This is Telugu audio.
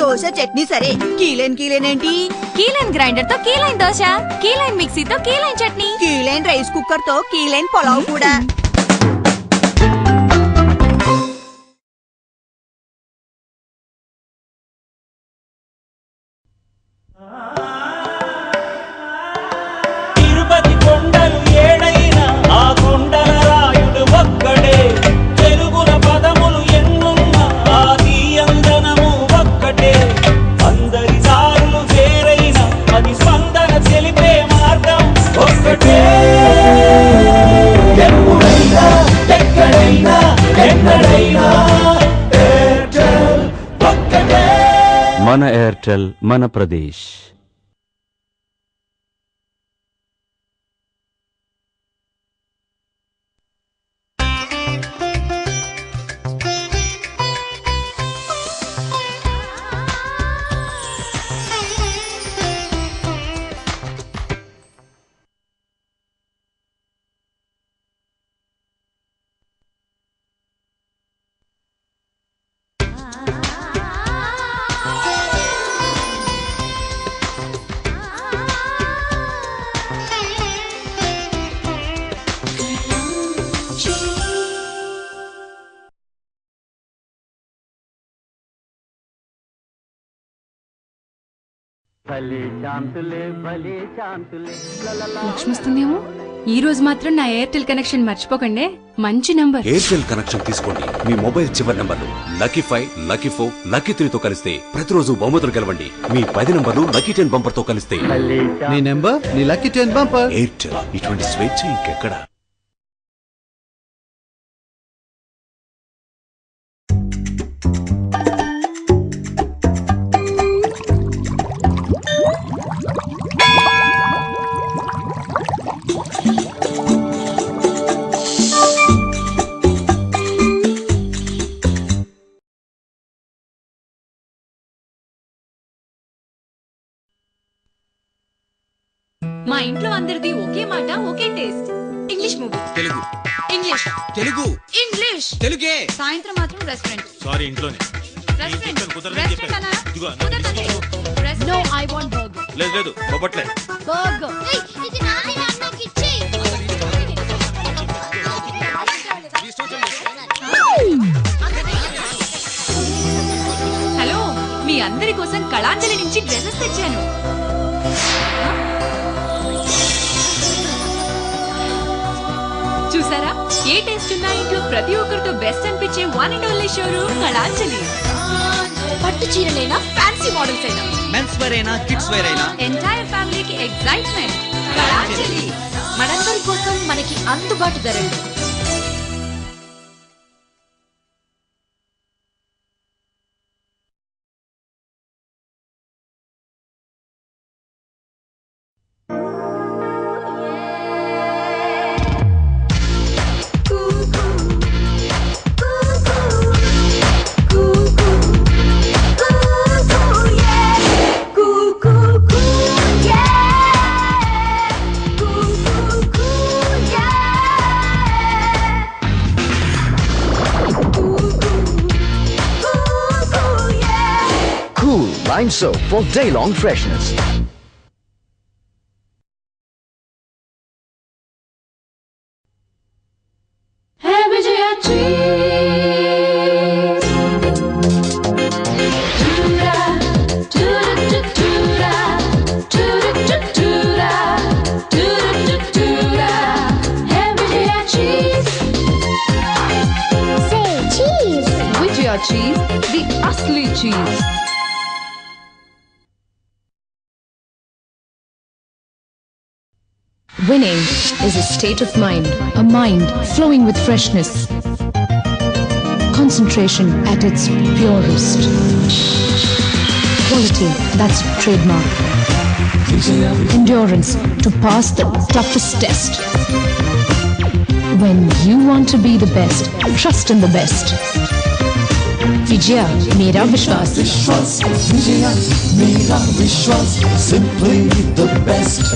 దోశ చట్నీ సరే, కీలైన్ ఏంటి? కీలైన్ గ్రైండర్ తో కీలైన్ దోశ, కీలైన్ మిక్సీతో Keyline chutney, Keyline rice cooker తో కీలైన్ పులావ్ కూడా. మన ఎయిర్టెల్ మన ప్రదేశ్. లక్ష్మి వస్తుందేమో. ఈ రోజు మాత్రం నా ఎయిర్టెల్ కనెక్షన్ మర్చిపోకండి. మంచి నంబర్ ఎయిర్టెల్ కనెక్షన్ తీసుకోండి. మీ మొబైల్ చివరి నంబర్లు లక్కీ 5, లక్కీ 4, లక్కీ 3 తో కలిస్తే ప్రతిరోజు బహుమతులు గెలవండి. మీ 10 నంబర్లు లక్కీ 10 బంపర్ తో కలిస్తే నీ నెంబర్ నీ లక్కీ 10 బంపర్. ఎయిర్టెల్, ఇటువంటి స్వేచ్ఛ ఇంకెక్కడ. మా ఇంట్లో అందరిది ఒకే మాట, ఒకే taste. English movie, Telugu, English, Telugu, English, తెలుగే. సాయంత్రం మాత్రం రెస్టారెంట్. సారీ, ఇంట్లోనే. No, I want burger. లేదు బొబ్బట్లే. Burger. ఇది నాని నాన్నకి ఇచ్చి. హలో, మీ అందరి కోసం కళాంజలి నుంచి డ్రెస్సెస్ తెచ్చాను. చూసారా, ఏ టేస్ట్ ఉన్నా ఇంట్లో ప్రతి ఒక్కరితో బెస్ట్ అనిపించే one and only showroom Kalanjali. పట్టు చీరలైనా, ఫ్యాన్సీ మోడల్స్ అయినా, మెన్స్ వేర్ అయినా, కిడ్స్ వేర్ అయినా, ఎంటైర్ ఫ్యామిలీకి ఎక్సైట్మెంట్. కళాంజలి మనందరి కోసం, మనకి అందుబాటు ధరలు. Lime soap for day-long freshness. Vijaya cheese, the asli cheese. Winning is a state of mind, a mind flowing with freshness, concentration at its purest, quality that's trademark, endurance to pass the toughest test. When you want to be the best, trust in the best. Vijaya, mera Vishwas. Vijaya, mera Vishwas, simply the best.